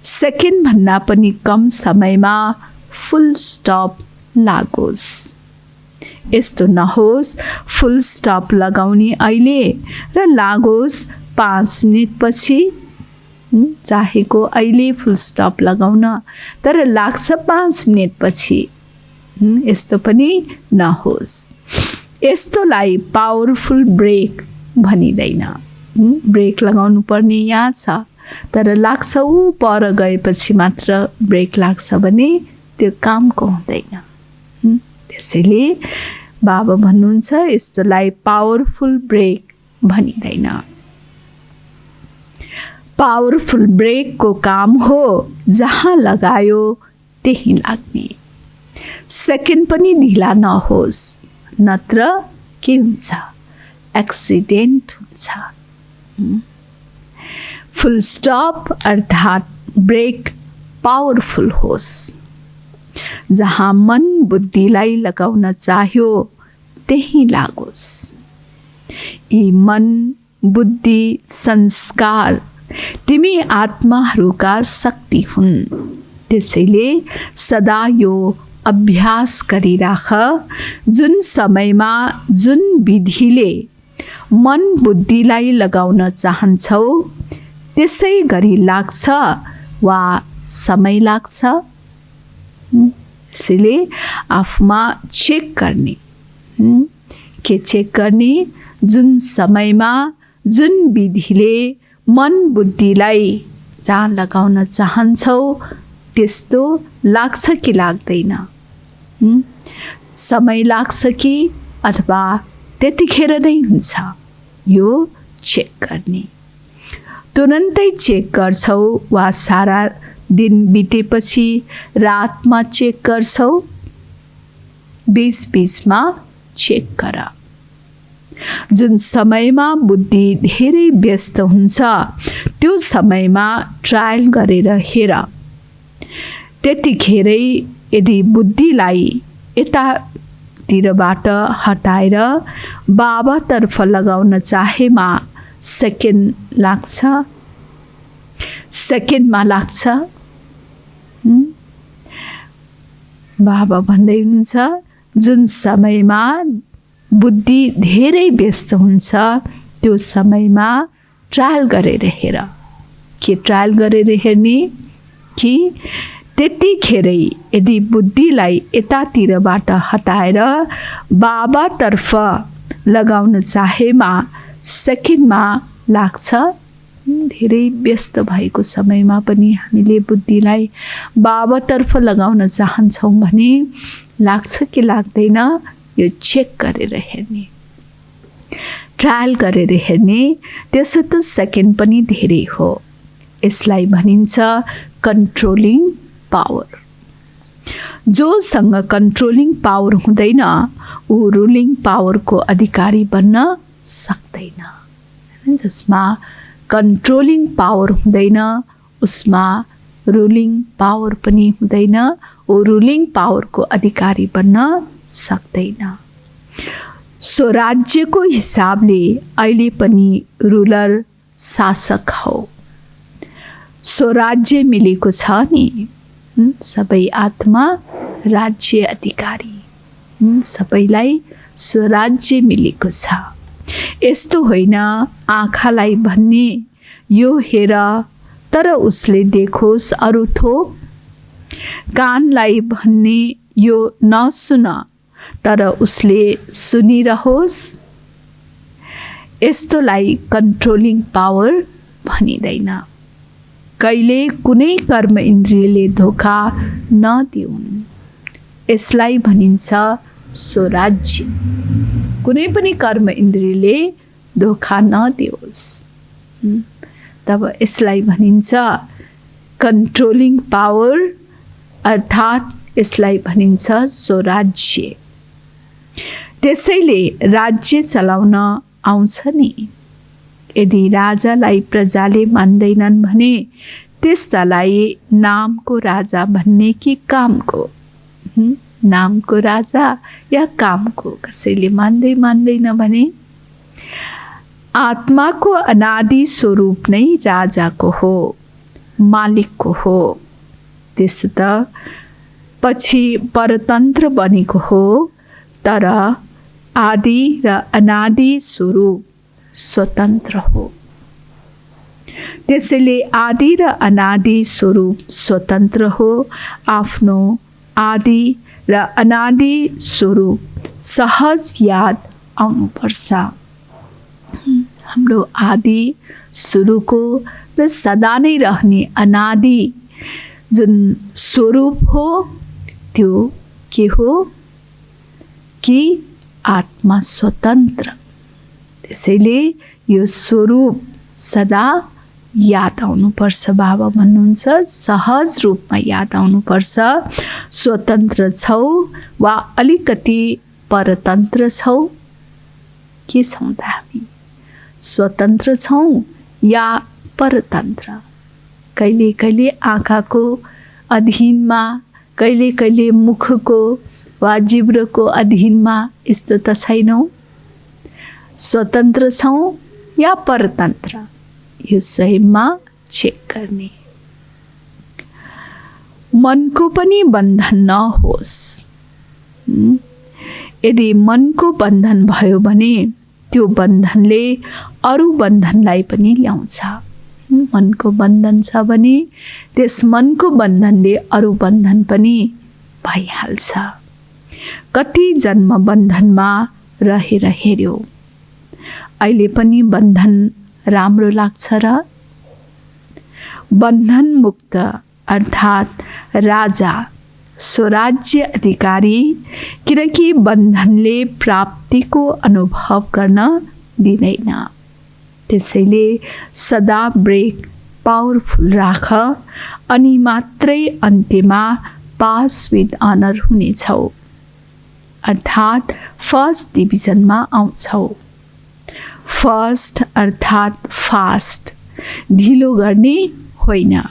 सेकेन्ड भन्दा पनि कम समयमा फुल स्टप लागोस्। यस्तो नहोस् फुल स्टप लगाउने अहिले र लागोस् 5 मिनेटपछि। चाहेको अहिले फुल स्टप लगाउन, तर लाग्छ 5 मिनेटपछि। यस्तो पनि नहोस्। यस्तोलाई पावरफुल ब्रेक भनिँदैन। ब्रेक लगाउनु पर्ने यहाँ छ, तर लाग्छ ऊ पर गएपछि मात्र ब्रेक लाग्छ भने त्यो कामको हुँदैन। त्यसैले बाबा भन्नुहुन्छ यस्तोलाई पावरफुल ब्रेक भनिँदैन। पावरफुल ब्रेकको काम हो जहाँ लगायो त्यही लाग्ने। सेकेन्ड पनि ढिला नहोस्, नत्र के हुन्छ? एक्सिडेन्ट हुन्छ। फुल स्टप अर्थात् ब्रेक पावरफुल होस्। जहाँ मन बुद्धिलाई लगाउन चाह्यो त्यही लागोस्। यी मन, बुद्धि, संस्कार तिमी आत्माहरूका शक्ति हुन्। त्यसैले सदा यो अभ्यास गरिराख। जुन समयमा जुन विधिले मन बुद्धिलाई लगाउन चाहन्छौ त्यसै गरी लाग्छ वा समय लाग्छ। त्यसैले आफूमा चेक गर्ने। के चेक गर्ने? जुन समयमा जुन विधिले मन बुद्धिलाई जहाँ लगाउन चाहन्छौ त्यस्तो लाग्छ कि लाग्दैन? समय लाग्छ कि अथवा त्यतिखेर नै हुन्छ? यो चेक गर्ने। तुरन्तै चेक गर्छौ वा सारा दिन बितेपछि रातमा चेक गर्छौ? बीच-बीचमा चेक गर। जुन समयमा बुद्धि धेरै व्यस्त हुन्छ त्यो समयमा ट्रायल गरेर हेर। त्यतिखेरै यदि बुद्धिलाई यतातिरबाट हटाएर बाबातर्फ लगाउन चाहेमा सेकेन्ड लाग्छ, सेकेन्डमा लाग्छ। बाबा भन्दै हुनुहुन्छ जुन समयमा बुद्धि धेरै व्यस्त हुन्छ त्यो समयमा ट्रायल गरेर हेर। के ट्रायल गरेर हेर्ने? कि त्यतिखेरै यदि बुद्धिलाई यतातिरबाट हटाएर बाबातर्फ लगाउन चाहेमा सेकेन्डमा लाग्छ। धेरै व्यस्त भएको समयमा पनि हामीले बुद्धिलाई बाबातर्फ लगाउन चाहन्छौँ भने लाग्छ कि लाग्दैन? यो चेक गरेर हेर्ने, ट्रायल गरेर हेर्ने। त्यसो त सेकेन्ड पनि धेरै हो। यसलाई भनिन्छ कन्ट्रोलिङ पावर। जोसँग कन्ट्रोलिङ पावर हुँदैन ऊ रुलिङ पावरको अधिकारी बन्न सक्दैन। जसमा कन्ट्रोलिङ पावर हुँदैन उसमा रुलिङ पावर पनि हुँदैन। ऊ रुलिङ पावरको अधिकारी बन्न सक्दैन। स्वराज्यको हिसाबले अहिले पनि रुलर शासक हो। स्वराज्य मिलेको छ नि। सबै आत्मा राज्य अधिकारी, सबैलाई स्वराज्य मिलेको छ। यस्तो होइन आँखालाई भन्ने यो हेर तर उसले देखोस् अरू थोक, कानलाई भन्ने यो नसुन तर उसले सुनिरहोस्। यस्तोलाई कन्ट्रोलिङ पावर भनिँदैन। कहिले कुनै कर्म इन्द्रियले धोका नदिउन्, यसलाई भनिन्छ स्वराज्य। कुनै पनि कर्म इन्द्रियले धोका नदियोस्, तब यसलाई भनिन्छ कन्ट्रोलिङ पावर, अर्थात् यसलाई भनिन्छ स्वराज्य। त्यसैले राज्य चलाउन आउँछ नि। यदि राजालाई प्रजाले मान्दैनन् भने त्यसलाई नामको राजा भन्ने कि कामको? नामको राजा या कामको? कसैले मान्दैन भने आत्माको अनादि स्वरूप नै राजाको हो, मालिकको हो। त्यसो त पछि परतन्त्र बनेको हो, तर आदि र अनादि स्वरूप स्वतन्त्र हो। त्यसैले आदि र अनादि स्वरूप स्वतन्त्र हो। आफ्नो आदि र अनादि स्वरूप सहज याद आउनुपर्छ। हाम्रो आदि सुरुको र सदा नै रहने अनादि जुन स्वरूप हो त्यो के हो कि आत्मा स्वतन्त्र। त्यसैले यो स्वरूप सदा याद आउनुपर्छ। बाबा भन्नुहुन्छ सहज रूपमा याद आउनुपर्छ। स्वतन्त्र छौ वा अलिकति परतन्त्र छौ? के छौँ त हामी? स्वतन्त्र छौँ या परतन्त्र? कहिले कहिले आँखाको अधीनमा, कहिले कहिले मुखको वा जिब्रोको अधीनमा, यस्तो त छैनौँ। स्वतन्त्र छौँ या परतन्त्र? यो स्वयंमा चेक गर्ने। मनको पनि बन्धन नहोस्। यदि मनको बन्धन भयो भने त्यो बन्धनले अरू बन्धनलाई पनि ल्याउँछ। मनको बन्धन छ भने त्यस मनको बन्धनले अरू बन्धन पनि भइहाल्छ। कति जन्म बन्धनमा रहेर हेर्यो, अहिले पनि बन्धन राम्रो लाग्छ र? बन्धन मुक्त अर्थात् राजा, स्वराज्य अधिकारी, किनकि बन्धनले प्राप्तिको अनुभव गर्न दिँदैन। त्यसैले सदा ब्रेक पावरफुल राख, अनि मात्रै अन्त्यमा पास विथ अनर हुनेछौ, अर्थात् फर्स्ट डिभिजनमा आउँछौ। फर्स्ट अर्थात् फास्ट, ढिलो गर्ने होइन।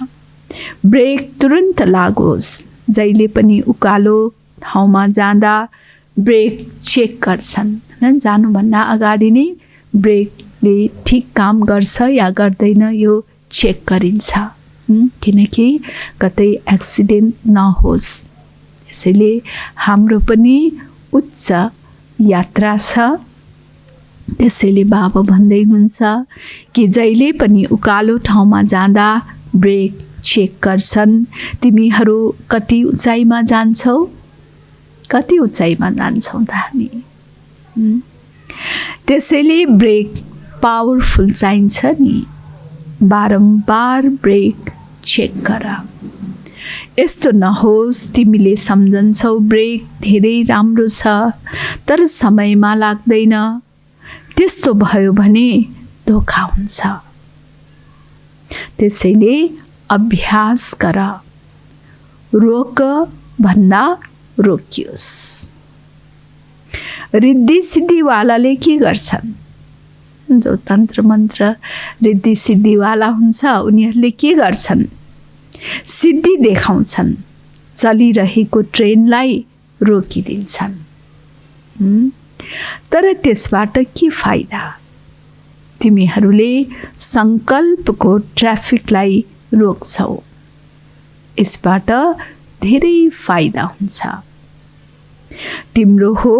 ब्रेक तुरुन्त लागोस्। जहिले पनि उकालो ठाउँमा जाँदा ब्रेक चेक गर्छन्। जानुभन्दा अगाडि नै ब्रेकले ठिक काम गर्छ या गर्दैन यो चेक गरिन्छ, किनकि कतै एक्सिडेन्ट नहोस्। त्यसैले हाम्रो पनि उच्च यात्रा छ। त्यसैले बाबा भन्दै हुनुहुन्छ कि जहिले पनि उकालो ठाउँमा जाँदा ब्रेक चेक गर्छन्। तिमीहरू कति उचाइमा जान्छौ? कति उचाइमा जान्छौ त हामी? त्यसैले ब्रेक पावरफुल चाहिन्छ नि। बारम्बार ब्रेक चेक गर। यस्तो नहोस् तिमीले सम्झन्छौ ब्रेक धेरै राम्रो छ तर समयमा लाग्दैन। त्यस्तो भयो भने धोका हुन्छ। त्यसैले अभ्यास गर। रोक भन्दा रोकियोस्। रिद्धि सिद्धिवालाले के गर्छन्? जो तन्त्र मन्त्र रिद्धि सिद्धिवाला हुन्छ उनीहरूले के गर्छन्? सिद्धि देखाउँछन्, चलिरहेको ट्रेनलाई रोकिदिन्छन्। तर त्यसबाट के फाइदा? तिमीहरूले संकल्पको ट्राफिकलाई रोक्छौ। यसबाट धेरै फाइदा हुन्छ। तिम्रो हो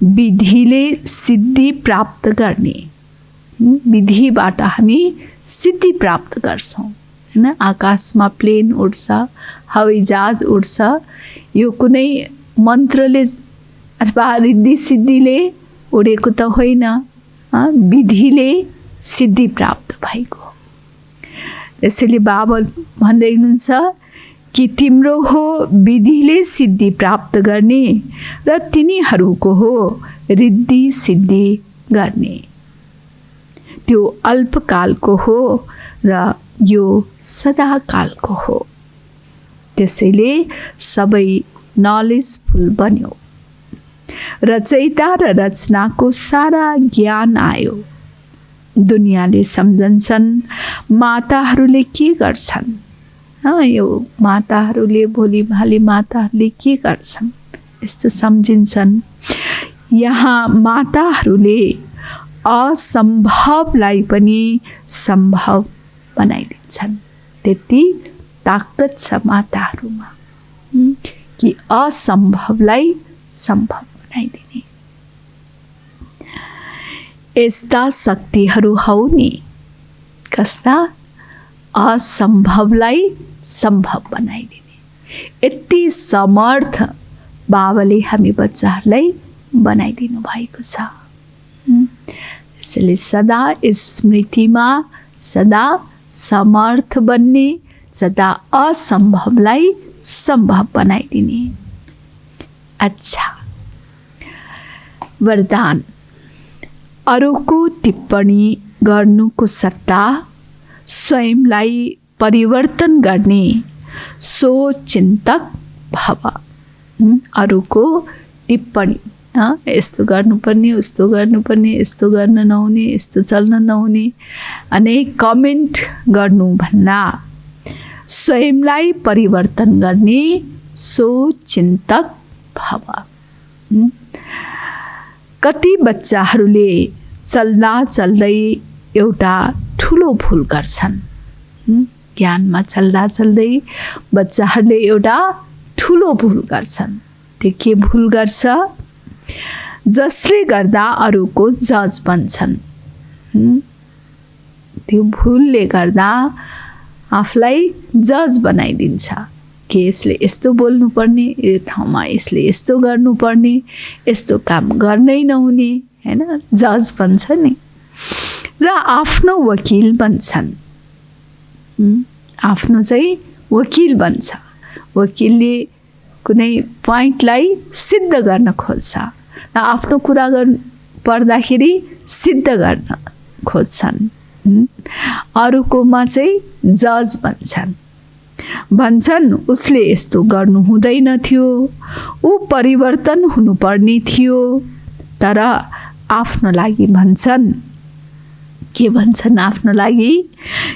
विधिले सिद्धि प्राप्त गर्ने। विधिबाट हामी सिद्धि प्राप्त गर्छौँ, हैन? आकाशमा प्लेन उड्छ, हवाईजहाज उड्छ, यो कुनै मन्त्रले अथवा रिद्धि सिद्धिले उडेको त होइन, विधिले सिद्धि प्राप्त भएको। यसैले बाबा भन्दै हुनुहुन्छ कि तिम्रो हो विधिले सिद्धि प्राप्त गर्ने र तिनीहरूको हो रिद्धि सिद्धि गर्ने। त्यो अल्पकालको हो र यो सदाकालको हो। त्यसैले सबै नलेजफुल बन्यो। रचयिता र रचनाको सारा ज्ञान आयो। दुनियाँले सम्झन्छन् माताहरूले के गर्छन्। यो माताहरूले भोलि भाली माताहरूले के गर्छन् यस्तो सम्झिन्छन्। यहाँ माताहरूले असम्भवलाई पनि सम्भव बनाइदिन्छन्। त्यति ताकत छ माताहरूमा कि असम्भवलाई सम्भव बनाइदिने। यस्ता शक्तिहरू हौ नि। कस्ता? असम्भवलाई सम्भव बनाइदिने। यति समर्थ बाबाले हामी बच्चाहरूलाई बनाइदिनु भएको छ। यसैले सदा स्मृतिमा, सदा समर्थ बन्ने, सदा असम्भवलाई सम्भव बनाइदिने। अच्छा, वरदान। अरूको टिप्पणी गर्नुको सट्टा स्वयंलाई परिवर्तन गर्ने सो चिन्तक भव। अरूको टिप्पणी, यस्तो गर्नुपर्ने, उस्तो गर्नुपर्ने, यस्तो गर्न नहुने, यस्तो चल्न नहुने, अनेक कमेन्ट गर्नुभन्दा स्वयंलाई परिवर्तन गर्ने सो चिन्तक भव। कति बच्चाहरूले चल्दा चल्दै एउटा ठुलो भुल गर्छन्। ज्ञानमा चल्दा चल्दै बच्चाहरूले एउटा ठुलो भुल गर्छन्। त्यो के भुल गर्छ? जसले गर्दा अरूको जज बन्छन्। त्यो भुलले गर्दा आफूलाई जज बनाइदिन्छ कि यसले यस्तो बोल्नुपर्ने, यो ठाउँमा यसले यस्तो गर्नुपर्ने, यस्तो काम गर्नै नहुने, हैन? जज बन्छ नि। र आफ्नो वकिल बन्छन्। आफ्नो चाहिँ वकिल बन्छ। वकिलले कुनै पोइन्टलाई सिद्ध गर्न खोज्छ र आफ्नो कुरा गर्नु पर्दाखेरि सिद्ध गर्न खोज्छन्। अरूकोमा चाहिँ जज भन्छन् उसले यस्तो गर्नु हुँदैन थियो, ऊ परिवर्तन हुनुपर्ने थियो। तर आफ्नो लागि भन्छन्, के भन्छन् आफ्नो लागि?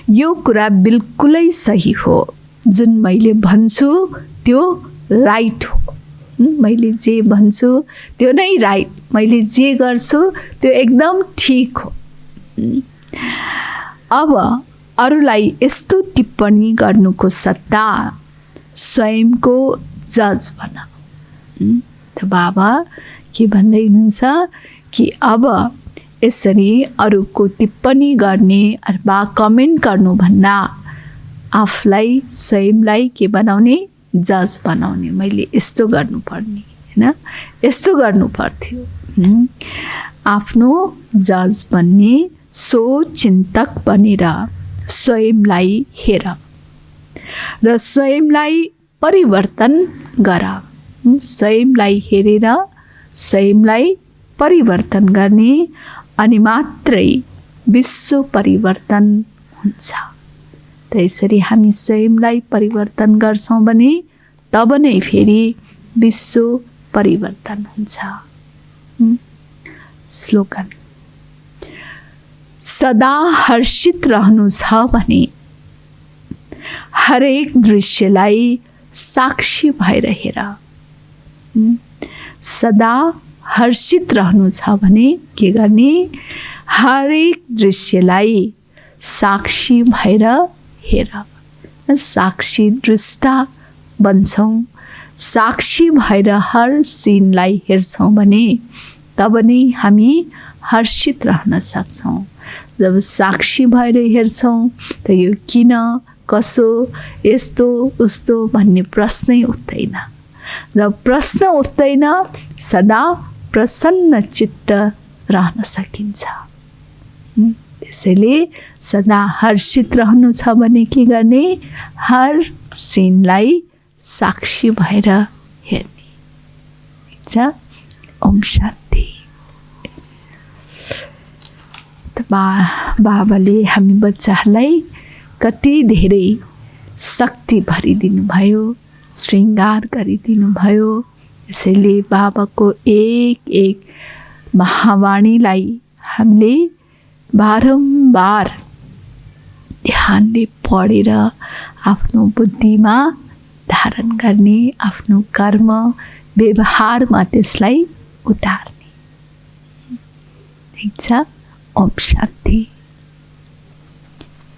यो कुरा बिल्कुलै सही हो, जुन मैले भन्छु त्यो राइट हो। मैले जे भन्छु त्यो नै राइट, मैले जे गर्छु त्यो एकदम ठिक हो। अब अरूलाई यस्तो टिप्पणी गर्नुको सट्टा स्वयंको जज बन। त बाबा के भन्दै हुनुहुन्छ कि अब यसरी अरूको टिप्पणी गर्ने अथवा कमेन्ट गर्नुभन्दा आफूलाई स्वयंलाई के बनाउने? जज बनाउने। मैले यस्तो गर्नुपर्ने, हैन? यस्तो गर्नु पर्थ्यो। आफ्नो जज बन्ने सो चिन्तक बनेर स्वयंलाई हेर र स्वयंलाई परिवर्तन गर। स्वयंलाई हेरेर स्वयंलाई परिवर्तन गर्ने, अनि मात्रै विश्व परिवर्तन हुन्छ। त्यसरी हामी स्वयंलाई परिवर्तन गर्छौं भने तब नै फेरि विश्व परिवर्तन हुन्छ। स्लोगन। सदा हर्षित रहनु छ भने हरेक दृश्यलाई साक्षी भएर हेर। सदा हर्षित रहनु छ भने के गर्ने? हरेक दृश्यलाई साक्षी भएर हेर। साक्षी दृष्टा बन्छौं, साक्षी भएर हर सीनलाई हेर्छौं भने तब नै हामी हर्षित रहन सक्छौं। जब साक्षी भएर हेर्छौं त यो किन, कसो, यस्तो उस्तो भन्ने प्रश्नै उठ्दैन। जब प्रश्न उठ्दैन सदा प्रसन्न चित्त रहन सकिन्छ। त्यसैले सदा हर्षित रहनु छ भने के गर्ने? हर सीनलाई साक्षी भएर हेर्ने। ठीक छ? ओम शान्ति। बाबाले हामी बच्चाहरूलाई कति धेरै शक्ति भरिदिनु भयो, श्रृङ्गार गरिदिनु भयो। यसैले बाबाको एक एक महावाणीलाई हामीले बारम्बार ध्यानले पढेर आफ्नो बुद्धिमा धारण गर्ने, आफ्नो कर्म व्यवहारमा त्यसलाई उतार्ने। ठीक छ? ओम शान्ति।